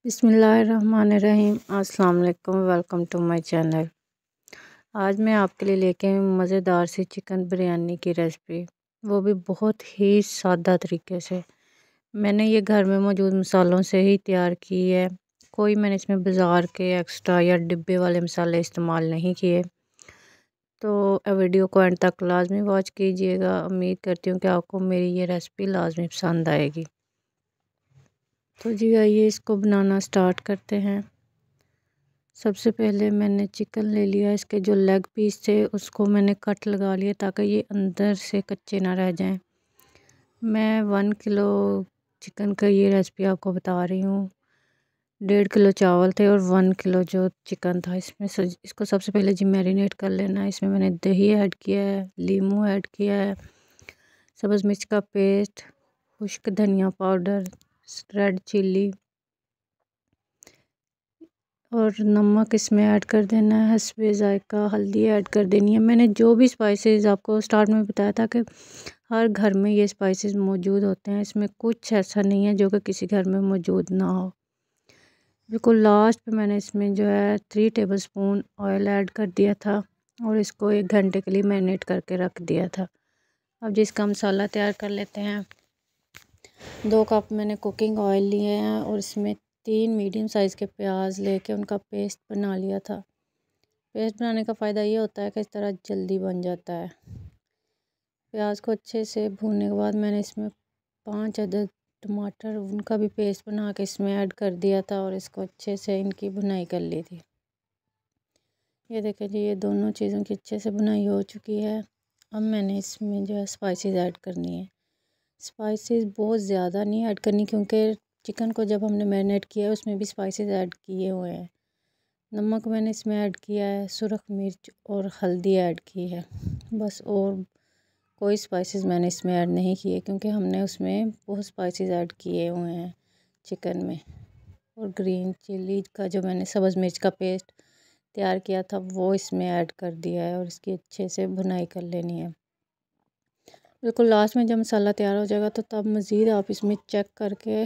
बिस्मिल्लाहिर्रहमानिर्रहीम। अस्सलाम वालेकुम। Welcome to my channel. आज मैं आपके लिए लेके आई हूँ मज़ेदार सी चिकन बिरयानी की रेसिपी, वो भी बहुत ही सादा तरीके से। मैंने ये घर में मौजूद मसालों से ही तैयार की है। कोई मैंने इसमें बाज़ार के एक्स्ट्रा या डिब्बे वाले मसाले इस्तेमाल नहीं किए। तो वीडियो को एंड तक लाजमी वॉच कीजिएगा। उम्मीद करती हूँ कि आपको मेरी ये रेसिपी लाजमी पसंद आएगी। तो जी आइए इसको बनाना स्टार्ट करते हैं। सबसे पहले मैंने चिकन ले लिया, इसके जो लेग पीस थे उसको मैंने कट लगा लिया ताकि ये अंदर से कच्चे ना रह जाएं। मैं 1 किलो चिकन का ये रेसिपी आपको बता रही हूँ। 1.5 किलो चावल थे और 1 किलो जो चिकन था। इसको सबसे पहले जी मैरिनेट कर लेना है। इसमें मैंने दही ऐड किया है, लीमू ऐड किया है, सब्ज़ मिर्च का पेस्ट, खुश्क धनिया पाउडर, रेड चिल्ली और नमक इसमें ऐड कर देना है, हस्बे ज़ायका, हल्दी ऐड कर देनी है। मैंने जो भी स्पाइसेस आपको स्टार्ट में बताया था कि हर घर में ये स्पाइसेस मौजूद होते हैं, इसमें कुछ ऐसा नहीं है जो कि किसी घर में मौजूद ना हो। बिल्कुल लास्ट पे मैंने इसमें जो है 3 टेबलस्पून ऑयल ऐड कर दिया था और इसको 1 घंटे के लिए मैरिनेट करके रख दिया था। अब जिसका मसाला तैयार कर लेते हैं। 2 कप मैंने कुकिंग ऑयल लिए हैं और इसमें 3 मीडियम साइज़ के प्याज लेके उनका पेस्ट बना लिया था। पेस्ट बनाने का फ़ायदा ये होता है कि इस तरह जल्दी बन जाता है। प्याज को अच्छे से भूनने के बाद मैंने इसमें 5 अदद टमाटर उनका भी पेस्ट बना के इसमें ऐड कर दिया था और इसको अच्छे से इनकी भुनाई कर ली थी। ये देखें जी, ये दोनों चीज़ों की अच्छे से भुनाई हो चुकी है। अब मैंने इसमें जो है स्पाइसेस ऐड करनी है। स्पाइसेस बहुत ज़्यादा नहीं ऐड करनी क्योंकि चिकन को जब हमने मैरिनेट किया है उसमें भी स्पाइसेस ऐड किए हुए हैं। नमक मैंने इसमें ऐड किया है, सुरख मिर्च और हल्दी ऐड की है बस। और कोई स्पाइसेस मैंने इसमें ऐड नहीं किए क्योंकि हमने उसमें बहुत स्पाइसेस ऐड किए हुए हैं चिकन में। और ग्रीन चिल्ली का जो मैंने सब्ज़ मिर्च का पेस्ट तैयार किया था वो इसमें ऐड कर दिया है और इसकी अच्छे से भुनाई कर लेनी है। बिल्कुल लास्ट में जब मसाला तैयार हो जाएगा तो तब मज़ीद आप इसमें चेक करके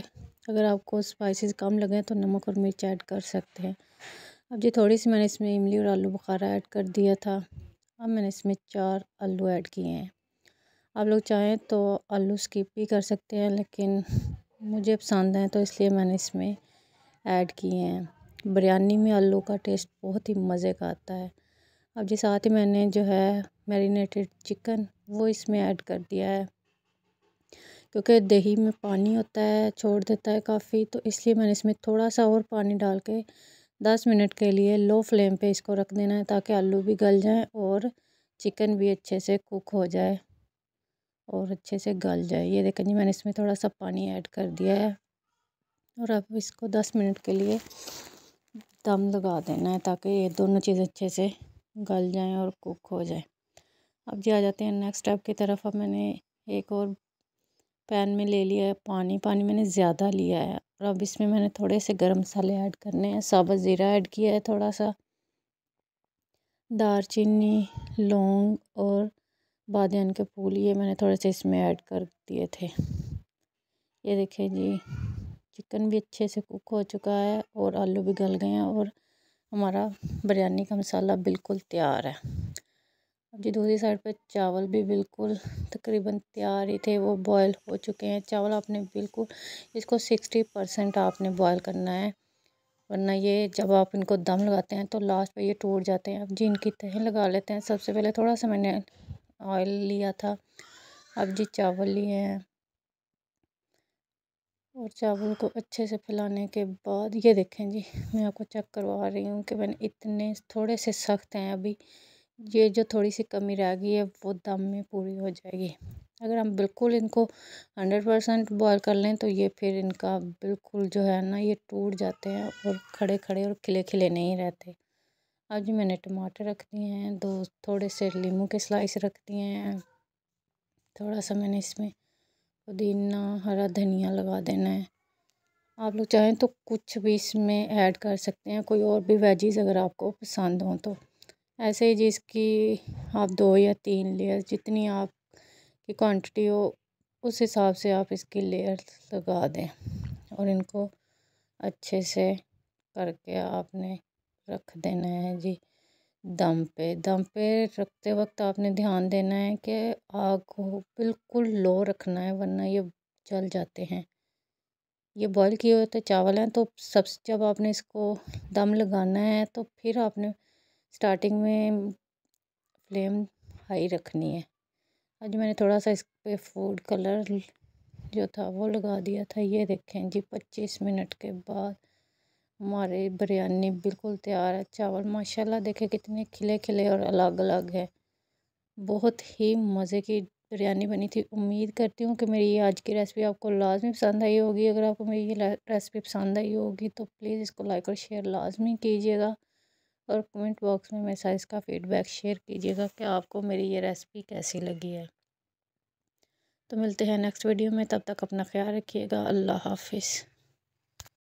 अगर आपको स्पाइसेस कम लगें तो नमक और मिर्च ऐड कर सकते हैं। अब जी थोड़ी सी मैंने इसमें इमली और आलू बुखारा ऐड कर दिया था। अब मैंने इसमें 4 आलू ऐड किए हैं। आप लोग चाहें तो आलू स्किप भी कर सकते हैं, लेकिन मुझे पसंद है तो इसलिए मैंने इसमें ऐड किए हैं। बिरयानी में आलू का टेस्ट बहुत ही मज़े का आता है। अब जी साथ ही मैंने जो है मैरिनेटेड चिकन वो इसमें ऐड कर दिया है क्योंकि दही में पानी होता है, छोड़ देता है काफ़ी, तो इसलिए मैंने इसमें थोड़ा सा और पानी डाल के 10 मिनट के लिए लो फ्लेम पे इसको रख देना है ताकि आलू भी गल जाएं और चिकन भी अच्छे से कुक हो जाए और अच्छे से गल जाए। ये देखें जी, मैंने इसमें थोड़ा सा पानी ऐड कर दिया है और अब इसको 10 मिनट के लिए दम लगा देना है ताकि ये दोनों चीज़ें अच्छे से गल जाएं और कुक हो जाए। अब जी आ जाते हैं नेक्स्ट स्टेप की तरफ। अब मैंने एक और पैन में ले लिया है पानी मैंने ज़्यादा लिया है और अब इसमें मैंने थोड़े से गरम मसाले ऐड करने हैं। साबुत ज़ीरा ऐड किया है, थोड़ा सा दालचीनी, लौंग और बादियान के फूल ये मैंने थोड़े से इसमें ऐड कर दिए थे। ये देखिए जी, चिकन भी अच्छे से कुक हो चुका है और आलू भी गल गए हैं और हमारा बिरयानी का मसाला बिल्कुल तैयार है। अब जी दूसरी साइड पे चावल भी बिल्कुल तकरीबन तैयार ही थे, वो बॉयल हो चुके हैं। चावल आपने बिल्कुल इसको 60% आपने बॉयल करना है, वरना ये जब आप इनको दम लगाते हैं तो लास्ट पे ये टूट जाते हैं। अब जी इनकी तहें लगा लेते हैं। सबसे पहले थोड़ा सा मैंने ऑयल लिया था। अब जी चावल लिए हैं और चावल को अच्छे से फैलाने के बाद ये देखें जी, मैं आपको चेक करवा रही हूँ कि मैंने इतने थोड़े से सख्त हैं। अभी ये जो थोड़ी सी कमी रह गई है वो दम में पूरी हो जाएगी। अगर हम बिल्कुल इनको 100% बॉयल कर लें तो ये फिर इनका बिल्कुल जो है ना ये टूट जाते हैं और खड़े खड़े और खिले खिले नहीं रहते। अब जी मैंने टमाटर रख दिए हैं, 2 थोड़े से लीमू के स्लाइस रख दिए हैं। थोड़ा सा मैंने इसमें पुदीना, हरा धनिया लगा देना है। आप लोग चाहें तो कुछ भी इसमें ऐड कर सकते हैं, कोई और भी वेजीज अगर आपको पसंद हो तो। ऐसे ही जिसकी आप 2 या 3 लेयर जितनी आपकी क्वांटिटी हो उस हिसाब से आप इसकी लेयर लगा दें और इनको अच्छे से करके आपने रख देना है जी दम पे रखते वक्त आपने ध्यान देना है कि आग को बिल्कुल लो रखना है, वरना ये जल जाते हैं। ये बॉईल किए हुए तो चावल हैं, तो सब जब आपने इसको दम लगाना है तो फिर आपने स्टार्टिंग में फ्लेम हाई रखनी है। आज मैंने थोड़ा सा इस पे फूड कलर जो था वो लगा दिया था। ये देखें जी 25 मिनट के बाद हमारी बिरयानी बिल्कुल तैयार है। चावल माशाल्लाह देखें कितने खिले खिले और अलग अलग है। बहुत ही मज़े की बिरयानी बनी थी। उम्मीद करती हूँ कि मेरी ये आज की रेसिपी आपको लाजमी पसंद आई होगी। अगर आपको मेरी ये रेसिपी पसंद आई होगी तो प्लीज़ इसको लाइक और शेयर लाजमी कीजिएगा और कमेंट बॉक्स में मेरे साथ इसका फ़ीडबैक शेयर कीजिएगा कि आपको मेरी ये रेसिपी कैसी लगी है। तो मिलते हैं नेक्स्ट वीडियो में, तब तक अपना ख्याल रखिएगा। अल्लाह हाफिज़।